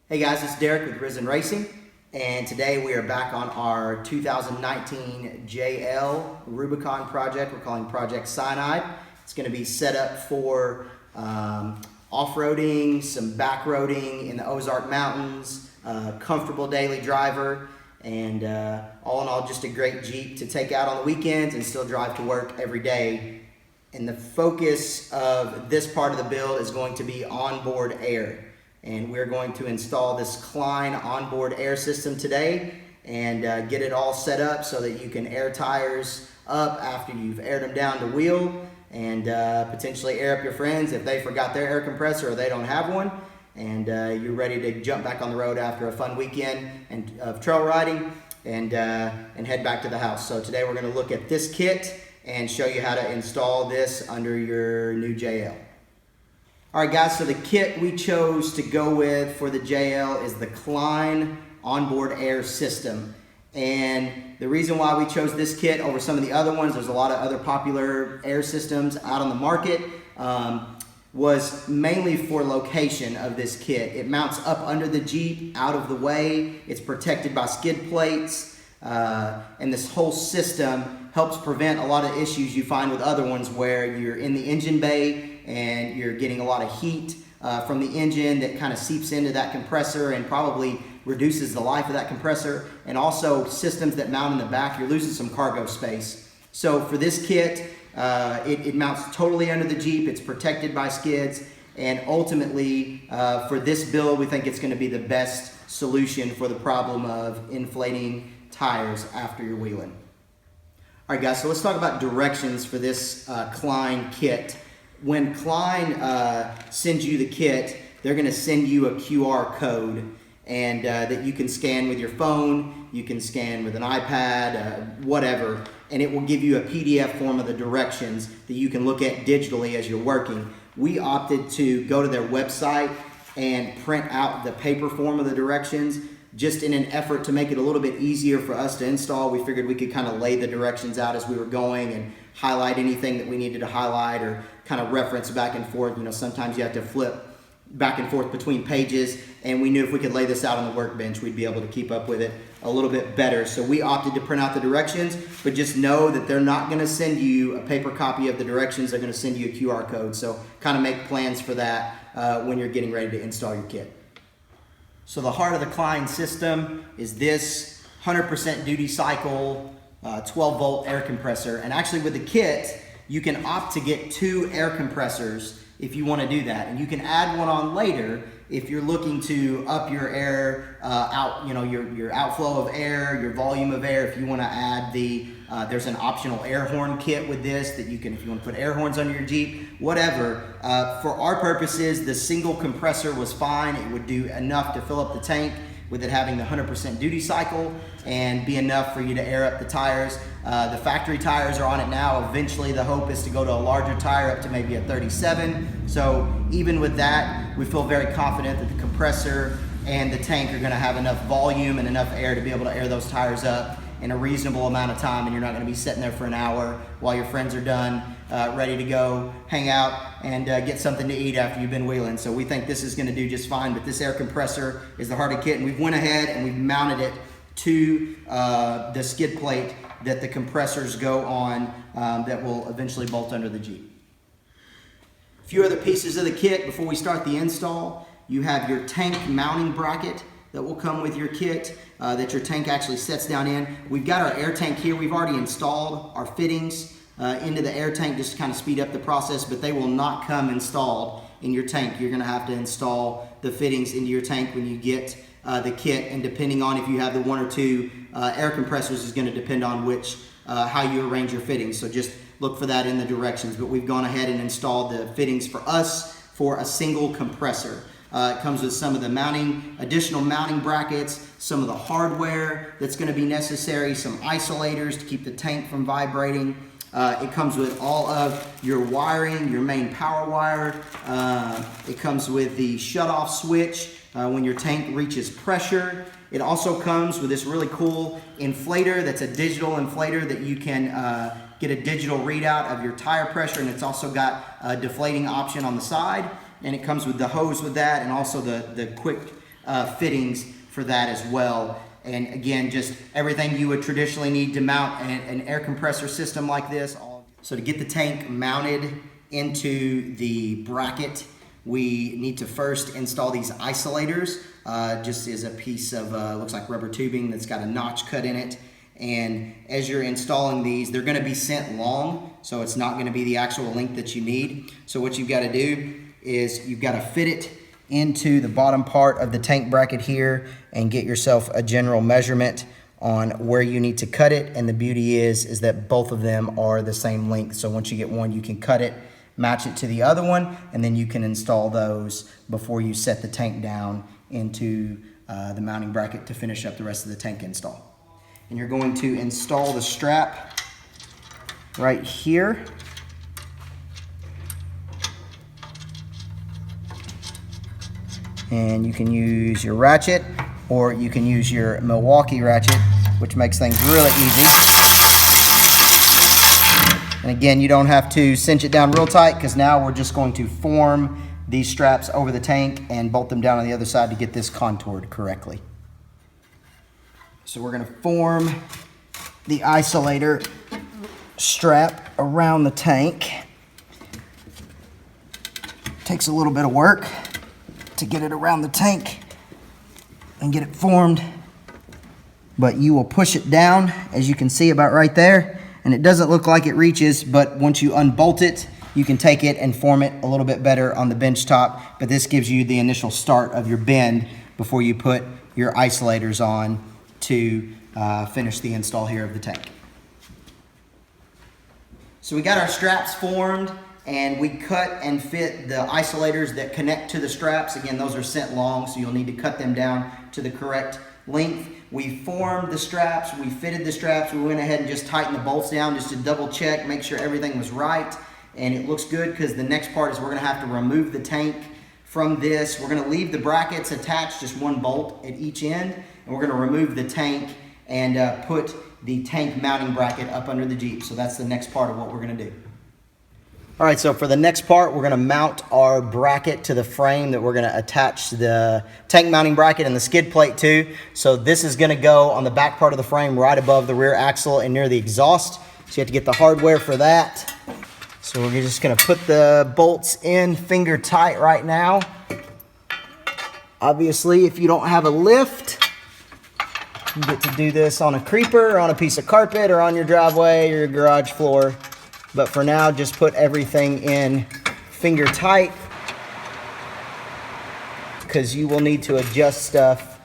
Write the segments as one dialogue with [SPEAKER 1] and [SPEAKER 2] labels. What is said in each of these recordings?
[SPEAKER 1] Hey guys, it's Derek with Risen Racing, and today we are back on our 2019 JL Rubicon project. We're calling Project Cyanide. It's going to be set up for off-roading, some back-roading in the Ozark Mountains, comfortable daily driver, and all in all just a great Jeep to take out on the weekends and still drive to work every day. And the focus of this part of the build is going to be onboard air. And we're going to install this Kleinn onboard air system today and get it all set up so that you can air tires up after you've aired them down to wheel, and potentially air up your friends if they forgot their air compressor or they don't have one, and you're ready to jump back on the road after a fun weekend of trail riding and head back to the house. So today we're going to look at this kit and show you how to install this under your new JL. Alright guys, so the kit we chose to go with for the JL is the Kleinn onboard air system. And the reason why we chose this kit over some of the other ones, there's a lot of other popular air systems out on the market, was mainly for location of this kit. It mounts up under the Jeep, out of the way, it's protected by skid plates, and this whole system helps prevent a lot of issues you find with other ones where you're in the engine bay and you're getting a lot of heat from the engine that kind of seeps into that compressor and probably reduces the life of that compressor. And also systems that mount in the back, you're losing some cargo space. So for this kit, it mounts totally under the Jeep, it's protected by skids, and ultimately for this build we think it's going to be the best solution for the problem of inflating tires after you're wheeling. Alright guys, so let's talk about directions for this Kleinn kit. When Kleinn sends you the kit, they're going to send you a QR code, and that you can scan with your phone, you can scan with an iPad, whatever, and it will give you a PDF form of the directions that you can look at digitally as you're working. We opted to go to their website and print out the paper form of the directions, just in an effort to make it a little bit easier for us to install. We figured we could kind of lay the directions out as we were going and highlight anything that we needed to highlight or kind of reference back and forth. You know, sometimes you have to flip back and forth between pages, and we knew if we could lay this out on the workbench, we'd be able to keep up with it a little bit better. So we opted to print out the directions, but just know that they're not going to send you a paper copy of the directions. They're going to send you a QR code. So kind of make plans for that when you're getting ready to install your kit. So the heart of the Kleinn system is this 100% duty cycle 12 volt air compressor. And actually with the kit, you can opt to get 2 air compressors if you want to do that. And you can add one on later if you're looking to up your air your outflow of air, your volume of air. If you want to add there's an optional air horn kit with this that you can, if you want to put air horns under your Jeep, whatever. For our purposes, the single compressor was fine. It would do enough to fill up the tank with it having the 100% duty cycle and be enough for you to air up the tires. The factory tires are on it now. Eventually the hope is to go to a larger tire up to maybe a 37. So even with that, we feel very confident that the compressor and the tank are going to have enough volume and enough air to be able to air those tires up in a reasonable amount of time, and you're not going to be sitting there for an hour while your friends are done, ready to go hang out and get something to eat after you've been wheeling. So we think this is going to do just fine, but this air compressor is the heart of the kit, and we've went ahead and we've mounted it to the skid plate that the compressors go on that will eventually bolt under the Jeep. A few other pieces of the kit before we start the install. You have your tank mounting bracket that will come with your kit that your tank actually sets down in. We've got our air tank here. We've already installed our fittings into the air tank just to kind of speed up the process, but they will not come installed in your tank. You're going to have to install the fittings into your tank when you get the kit, and depending on if you have the 1 or 2 air compressors is going to depend on which how you arrange your fittings. So just look for that in the directions. But we've gone ahead and installed the fittings for us for a single compressor. It comes with some of the additional mounting brackets, some of the hardware that's going to be necessary, some isolators to keep the tank from vibrating. It comes with all of your wiring, your main power wire. It comes with the shutoff switch when your tank reaches pressure. It also comes with this really cool inflator that's a digital inflator that you can get a digital readout of your tire pressure, and it's also got a deflating option on the side. And it comes with the hose with that, and also the quick fittings for that as well. And again, just everything you would traditionally need to mount an air compressor system like this. So to get the tank mounted into the bracket, we need to first install these isolators. Just as a piece of, looks like rubber tubing that's got a notch cut in it. And as you're installing these, they're gonna be sent long, so it's not gonna be the actual length that you need. So what you've gotta do is you've gotta fit it into the bottom part of the tank bracket here and get yourself a general measurement on where you need to cut it. And the beauty is that both of them are the same length. So once you get one, you can cut it, match it to the other one, and then you can install those before you set the tank down into the mounting bracket to finish up the rest of the tank install. And you're going to install the strap right here. And you can use your ratchet, or you can use your Milwaukee ratchet, which makes things really easy. And again, you don't have to cinch it down real tight, because now we're just going to form these straps over the tank and bolt them down on the other side to get this contoured correctly. So we're going to form the isolator strap around the tank. Takes a little bit of work to get it around the tank and get it formed, but you will push it down, as you can see about right there, and it doesn't look like it reaches, but once you unbolt it, you can take it and form it a little bit better on the bench top. But this gives you the initial start of your bend before you put your isolators on to finish the install here of the tank. So we got our straps formed, and we cut and fit the isolators that connect to the straps. Again, those are sent long, so you'll need to cut them down to the correct length. We formed the straps, we fitted the straps, we went ahead and just tightened the bolts down just to double check, make sure everything was right. And it looks good, because the next part is we're gonna have to remove the tank from this. We're gonna leave the brackets attached, just one bolt at each end, and we're gonna remove the tank and put the tank mounting bracket up under the Jeep. So that's the next part of what we're gonna do. All right, so for the next part, we're gonna mount our bracket to the frame that we're gonna attach the tank mounting bracket and the skid plate to. So this is gonna go on the back part of the frame right above the rear axle and near the exhaust. So you have to get the hardware for that. So we're just gonna put the bolts in finger tight right now. Obviously, if you don't have a lift, you get to do this on a creeper, or on a piece of carpet, or on your driveway or your garage floor. But for now, just put everything in finger tight, because you will need to adjust stuff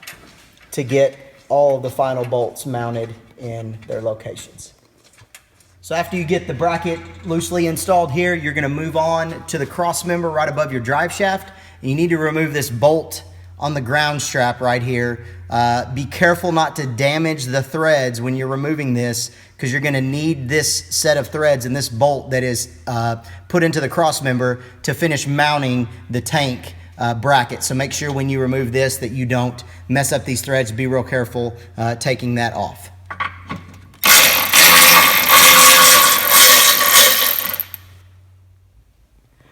[SPEAKER 1] to get all of the final bolts mounted in their locations. So after you get the bracket loosely installed here, you're gonna move on to the cross member right above your drive shaft. And you need to remove this bolt on the ground strap right here. Be careful not to damage the threads when you're removing this, because you're gonna need this set of threads and this bolt that is put into the cross member to finish mounting the tank bracket. So make sure when you remove this that you don't mess up these threads. Be real careful taking that off.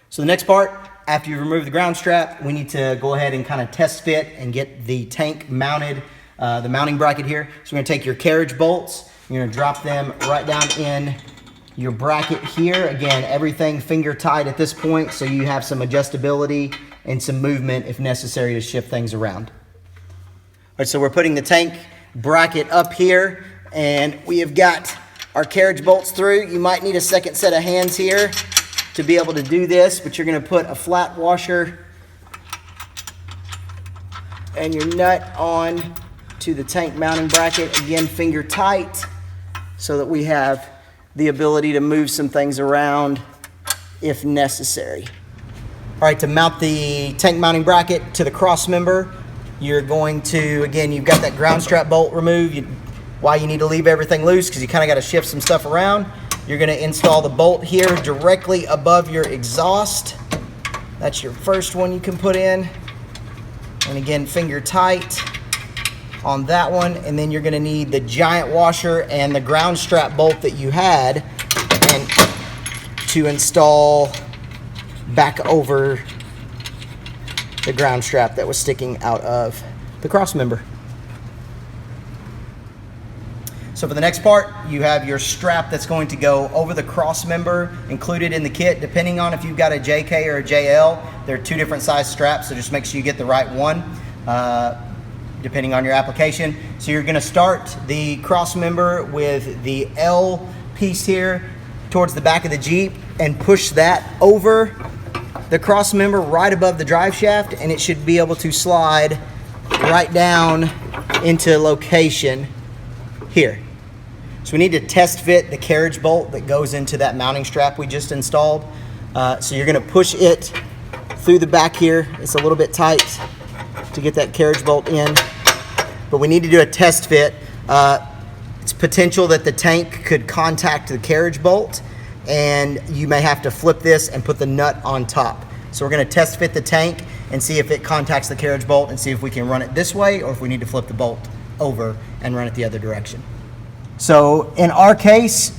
[SPEAKER 1] So the next part, after you remove the ground strap, we need to go ahead and kind of test fit and get the tank mounted, the mounting bracket here. So we're gonna take your carriage bolts, you're gonna drop them right down in your bracket here. Again, everything finger tight at this point, so you have some adjustability and some movement if necessary to shift things around. All right, so we're putting the tank bracket up here, and we have got our carriage bolts through. You might need a second set of hands here to be able to do this, but you're gonna put a flat washer and your nut on to the tank mounting bracket. Again, finger tight, so that we have the ability to move some things around if necessary. All right, to mount the tank mounting bracket to the cross member, you're going to, again, you've got that ground strap bolt removed. Why you need to leave everything loose, because you kind of got to shift some stuff around. You're going to install the bolt here directly above your exhaust. That's your first one you can put in. And again, finger tight on that one. And then you're going to need the giant washer and the ground strap bolt that you had, and to install back over the ground strap that was sticking out of the cross member. So for the next part, you have your strap that's going to go over the cross member included in the kit. Depending on if you've got a JK or a JL, there are two different size straps, so just make sure you get the right one, depending on your application. So you're gonna start the cross member with the L piece here towards the back of the Jeep and push that over the cross member right above the drive shaft, and it should be able to slide right down into location here. So we need to test fit the carriage bolt that goes into that mounting strap we just installed. So you're gonna push it through the back here. It's a little bit tight to get that carriage bolt in, but we need to do a test fit. It's potential that the tank could contact the carriage bolt, and you may have to flip this and put the nut on top. So we're gonna test fit the tank and see if it contacts the carriage bolt and see if we can run it this way or if we need to flip the bolt over and run it the other direction. So in our case,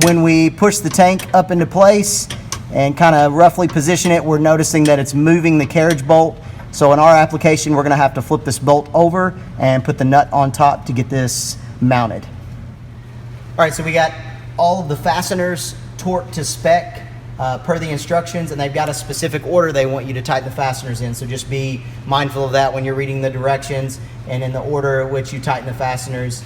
[SPEAKER 1] when we push the tank up into place and kind of roughly position it, we're noticing that it's moving the carriage bolt. So in our application, we're gonna have to flip this bolt over and put the nut on top to get this mounted. All right, so we got all of the fasteners torqued to spec per the instructions, and they've got a specific order they want you to tighten the fasteners in. So just be mindful of that when you're reading the directions and in the order at which you tighten the fasteners.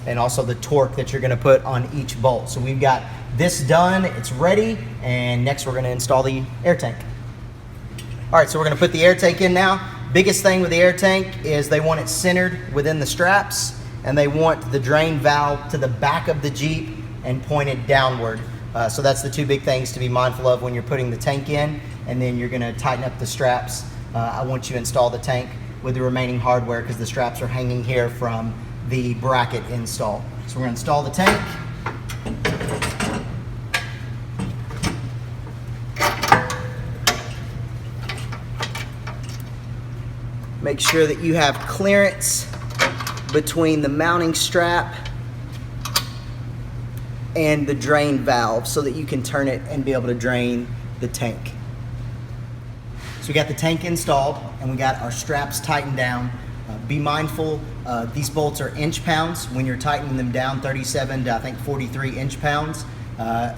[SPEAKER 1] And also the torque that you're gonna put on each bolt. So we've got this done, it's ready, and next we're gonna install the air tank. All right, so we're gonna put the air tank in now. Biggest thing with the air tank is they want it centered within the straps, and they want the drain valve to the back of the Jeep and pointed downward. So that's the two big things to be mindful of when you're putting the tank in, and then you're gonna tighten up the straps. I want you to install the tank with the remaining hardware because the straps are hanging here from the bracket install. So we're gonna install the tank. Make sure that you have clearance between the mounting strap and the drain valve so that you can turn it and be able to drain the tank. So we got the tank installed and we got our straps tightened down. Be mindful, these bolts are inch pounds when you're tightening them down, 37 to I think 43 inch pounds.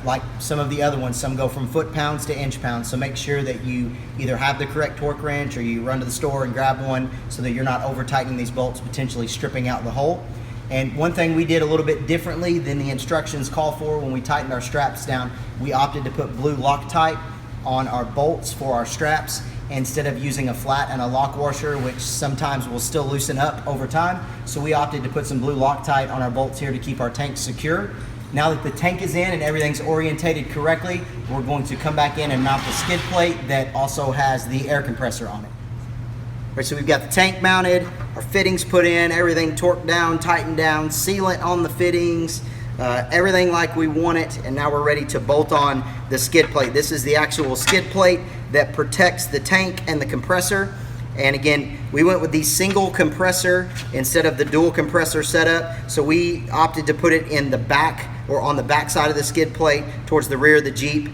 [SPEAKER 1] Like some of the other ones, some go from foot pounds to inch pounds. So make sure that you either have the correct torque wrench or you run to the store and grab one so that you're not over tightening these bolts, potentially stripping out the hole. And one thing we did a little bit differently than the instructions call for when we tightened our straps down, we opted to put blue Loctite on our bolts for our straps instead of using a flat and a lock washer, which sometimes will still loosen up over time. So we opted to put some blue Loctite on our bolts here to keep our tank secure. Now that the tank is in and everything's orientated correctly, we're going to come back in and mount the skid plate that also has the air compressor on it. All right, so we've got the tank mounted, our fittings put in, everything torqued down, tightened down, sealant on the fittings, everything like we want it, and now we're ready to bolt on the skid plate. This is the actual skid plate that protects the tank and the compressor. And again, we went with the single compressor instead of the dual compressor setup. So we opted to put it in the back or on the back side of the skid plate towards the rear of the Jeep.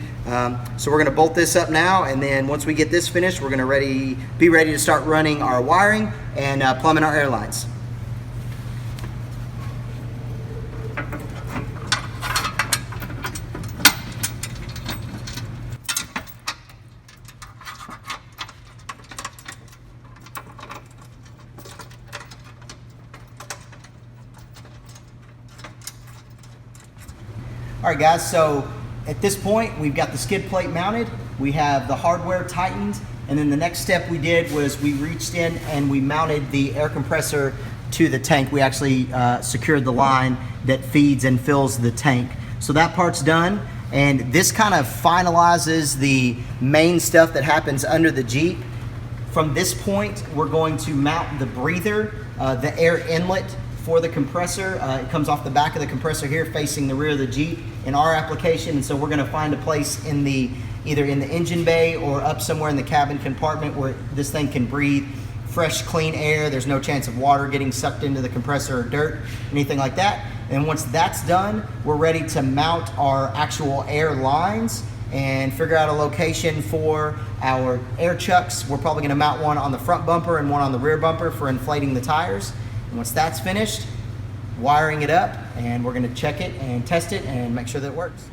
[SPEAKER 1] So we're gonna bolt this up now, and then once we get this finished, we're gonna be ready to start running our wiring and plumbing our air lines. All right guys, so at this point we've got the skid plate mounted, we have the hardware tightened, and then the next step we did was we reached in and we mounted the air compressor to the tank. We actually secured the line that feeds and fills the tank. So that part's done, and this kind of finalizes the main stuff that happens under the Jeep. From this point, we're going to mount the breather, the air inlet for the compressor. It comes off the back of the compressor here facing the rear of the Jeep in our application, and so we're going to find a place in the either in the engine bay or up somewhere in the cabin compartment where this thing can breathe fresh, clean air. There's no chance of water getting sucked into the compressor or dirt, anything like that. And once that's done, we're ready to mount our actual air lines and figure out a location for our air chucks. We're probably going to mount one on the front bumper and one on the rear bumper for inflating the tires. And once that's finished, wiring it up, and we're going to check it and test it and make sure that it works.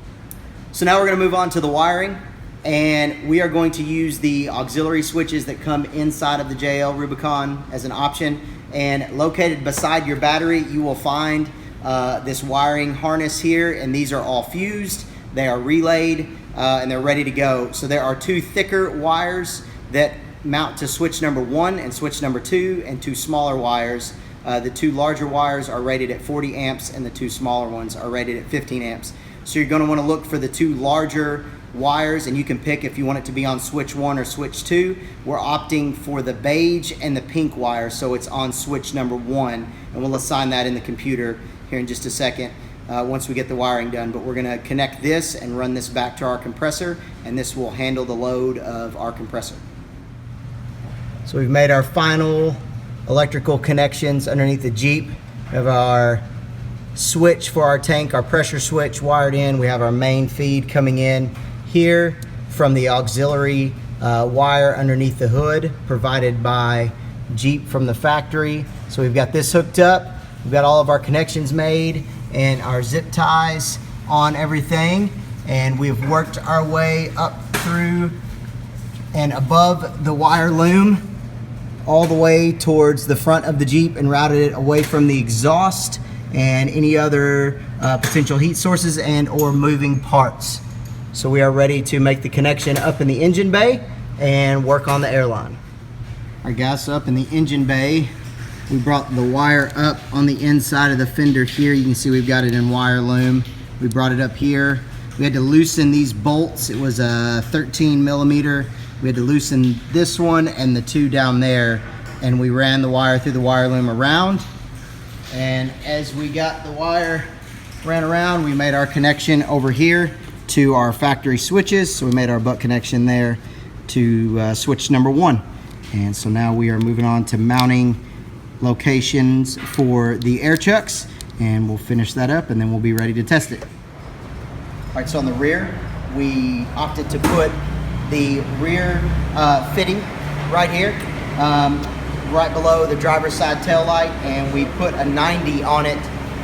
[SPEAKER 1] So now we're going to move on to the wiring, and we are going to use the auxiliary switches that come inside of the JL Rubicon as an option. And located beside your battery, you will find this wiring harness here, and these are all fused. They are relayed and they're ready to go. So there are two thicker wires that mount to switch number 1 and switch number 2, and two smaller wires. The two larger wires are rated at 40 amps and the two smaller ones are rated at 15 amps. So you're going to want to look for the two larger wires, and you can pick if you want it to be on switch 1 or switch 2. We're opting for the beige and the pink wire, so it's on switch number 1, and we'll assign that in the computer here in just a second once we get the wiring done. But we're going to connect this and run this back to our compressor, and this will handle the load of our compressor. So we've made our final electrical connections underneath the Jeep. We have our switch for our tank, our pressure switch wired in. We have our main feed coming in here from the auxiliary wire underneath the hood provided by Jeep from the factory. So we've got this hooked up. We've got all of our connections made and our zip ties on everything, and we've worked our way up through and above the wire loom all the way towards the front of the Jeep and routed it away from the exhaust and any other potential heat sources and or moving parts. So we are ready to make the connection up in the engine bay and work on the airline. All right guys, so up in the engine bay, we brought the wire up on the inside of the fender here. You can see we've got it in wire loom. We brought it up here. We had to loosen these bolts. It was a 13 millimeter. We had to loosen this one and the two down there, and we ran the wire through the wire loom around. And as we got the wire ran around, we made our connection over here to our factory switches. So we made our butt connection there to switch number 1. And so now we are moving on to mounting locations for the air chucks, and we'll finish that up and then we'll be ready to test it. All right, so on the rear, we opted to put the rear fitting right here, right below the driver's side tail light, and we put a 90 on it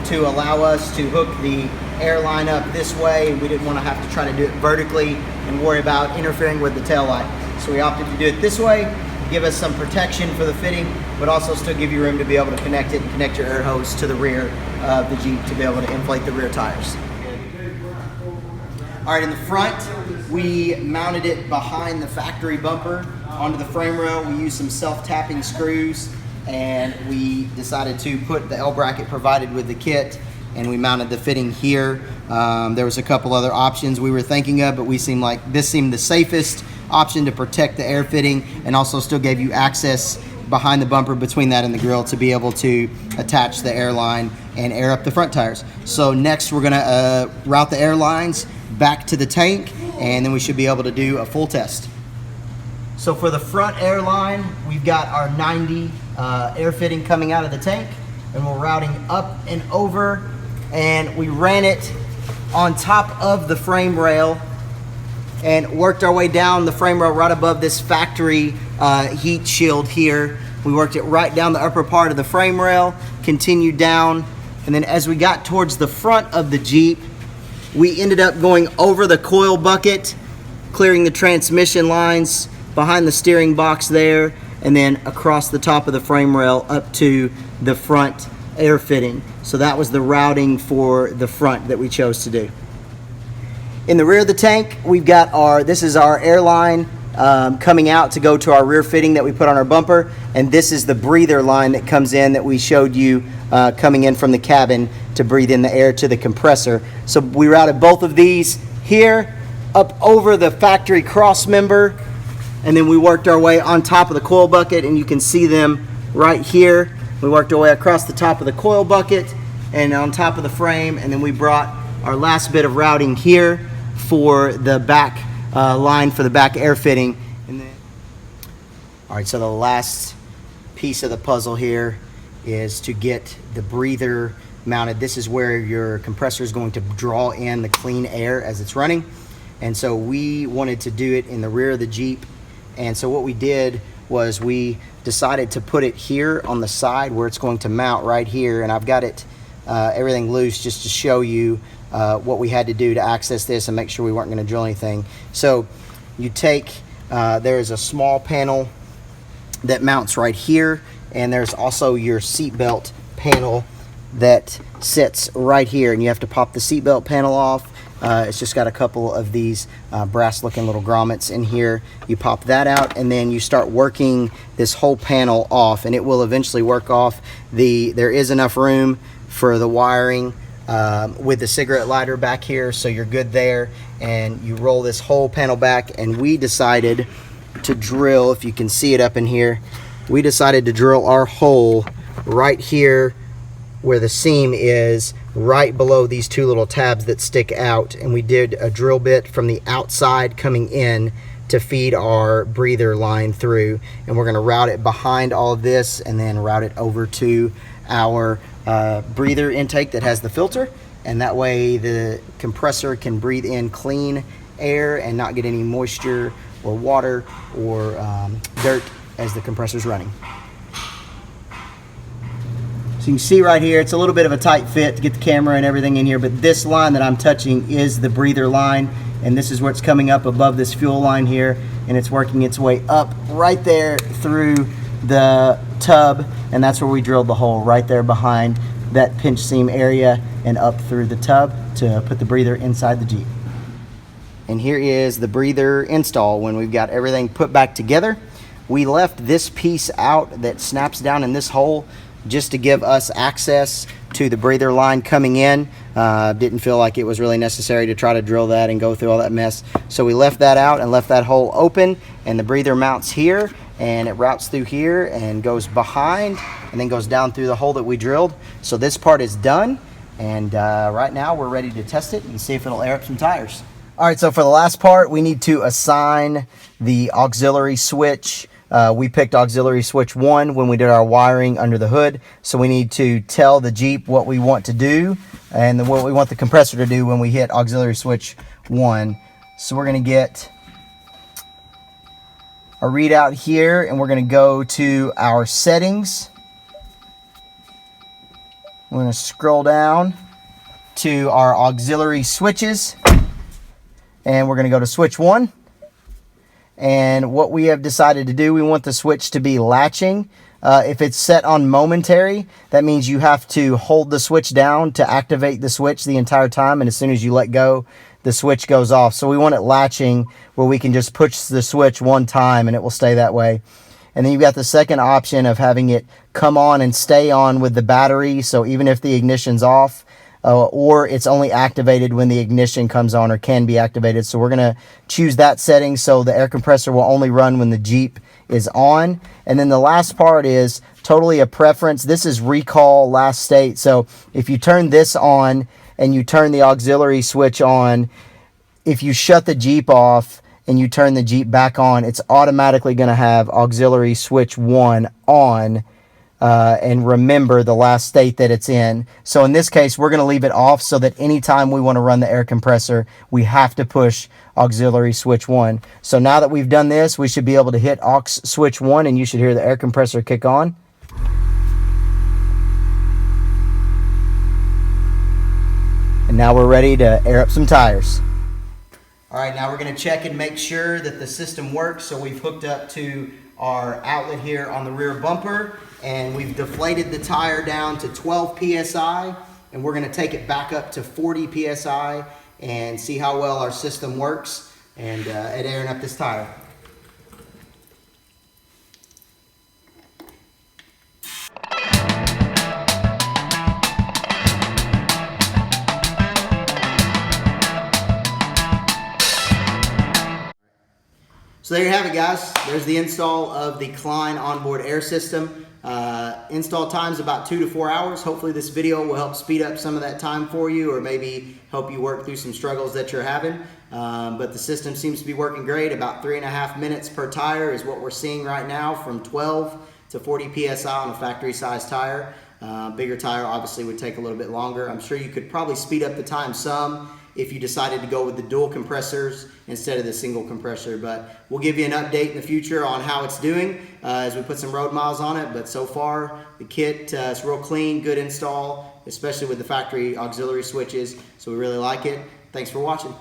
[SPEAKER 1] to allow us to hook the airline up this way. We didn't want to have to try to do it vertically and worry about interfering with the tail light. So we opted to do it this way, give us some protection for the fitting, but also still give you room to be able to connect it and connect your air hose to the rear of the Jeep to be able to inflate the rear tires. All right, in the front, we mounted it behind the factory bumper onto the frame rail. We used some self-tapping screws, and we decided to put the L bracket provided with the kit, and we mounted the fitting here. There was a couple other options we were thinking of, but this seemed the safest option to protect the air fitting and also still gave you access behind the bumper between that and the grill to be able to attach the airline and air up the front tires. So next we're gonna route the airlines back to the tank, and then we should be able to do a full test. So for the front airline, we've got our 90 air fitting coming out of the tank, and we're routing up and over, and we ran it on top of the frame rail and worked our way down the frame rail right above this factory heat shield here. We worked it right down the upper part of the frame rail, continued down, and then as we got towards the front of the Jeep, we ended up going over the coil bucket, clearing the transmission lines behind the steering box there, and then across the top of the frame rail up to the front air fitting. So that was the routing for the front that we chose to do. In the rear of the tank, we've got this is our airline coming out to go to our rear fitting that we put on our bumper, and this is the breather line that comes in that we showed you coming in from the cabin to breathe in the air to the compressor. So we routed both of these here up over the factory cross member, and then we worked our way on top of the coil bucket, and you can see them right here. We worked our way across the top of the coil bucket and on top of the frame, and then we brought our last bit of routing here for the back line for the back air fitting. And then, all right, so the last piece of the puzzle here is to get the breather mounted. This is where your compressor is going to draw in the clean air as it's running. And so we wanted to do it in the rear of the Jeep. And so what we did was we decided to put it here on the side where it's going to mount right here. And I've got it everything loose just to show you what we had to do to access this and make sure we weren't going to drill anything. So you take, there's a small panel that mounts right here, and there's also your seatbelt panel that sits right here, and you have to pop the seatbelt panel off. It's just got a couple of these brass looking little grommets in here. You pop that out, and then you start working this whole panel off, and it will eventually work off. There is enough room for the wiring with the cigarette lighter back here, so you're good there. And you roll this whole panel back, and we decided to drill, if you can see it up in here, we decided to drill our hole right here where the seam is, right below these two little tabs that stick out. And we did a drill bit from the outside coming in to feed our breather line through, and we're going to route it behind all of this and then route it over to our breather intake that has the filter, and that way the compressor can breathe in clean air and not get any moisture or water or dirt as the compressor's running. So you can see right here, it's a little bit of a tight fit to get the camera and everything in here, but this line that I'm touching is the breather line, and this is where it's coming up above this fuel line here, and it's working its way up right there through the tub, and that's where we drilled the hole, right there behind that pinch seam area and up through the tub to put the breather inside the Jeep. And here is the breather install when we've got everything put back together. We left this piece out that snaps down in this hole just to give us access to the breather line coming in. Didn't feel like it was really necessary to try to drill that and go through all that mess. So we left that out and left that hole open, and the breather mounts here, and it routes through here and goes behind and then goes down through the hole that we drilled. So this part is done, and right now we're ready to test it and see if it'll air up some tires. All right, so for the last part, we need to assign the auxiliary switch. We picked auxiliary switch 1 when we did our wiring under the hood, so we need to tell the Jeep what we want to do and what we want the compressor to do when we hit auxiliary switch 1. So we're going to get a readout here, and we're going to go to our settings. We're going to scroll down to our auxiliary switches, and we're going to go to switch 1. And what we have decided to do, we want the switch to be latching. If it's set on momentary, that means you have to hold the switch down to activate the switch the entire time, and as soon as you let go, the switch goes off. So we want it latching, where we can just push the switch one time and it will stay that way. And then you've got the second option of having it come on and stay on with the battery, so even if the ignition's off, or it's only activated when the ignition comes on or can be activated. So we're going to choose that setting so the air compressor will only run when the Jeep is on. And then the last part is totally a preference. This is recall last state. So if you turn this on and you turn the auxiliary switch on, if you shut the Jeep off and you turn the Jeep back on, it's automatically going to have auxiliary switch 1 on. And remember the last state that it's in. So in this case, we're going to leave it off so that anytime we want to run the air compressor, we have to push auxiliary switch 1. So now that we've done this, we should be able to hit aux switch 1, and you should hear the air compressor kick on. And now we're ready to air up some tires. All right, now we're going to check and make sure that the system works. So we've hooked up to our outlet here on the rear bumper, and we've deflated the tire down to 12 psi, and we're going to take it back up to 40 psi and see how well our system works and at airing up this tire. So there you have it, guys. There's the install of the Kleinn onboard air system. Install time is about 2 to 4 hours. Hopefully this video will help speed up some of that time for you, or maybe help you work through some struggles that you're having. But the system seems to be working great. About 3.5 minutes per tire is what we're seeing right now, from 12 to 40 psi on a factory size tire. Bigger tire obviously would take a little bit longer. I'm sure you could probably speed up the time some if you decided to go with the dual compressors instead of the single compressor. But we'll give you an update in the future on how it's doing as we put some road miles on it. But so far, the kit is real clean, good install, especially with the factory auxiliary switches. So we really like it. Thanks for watching.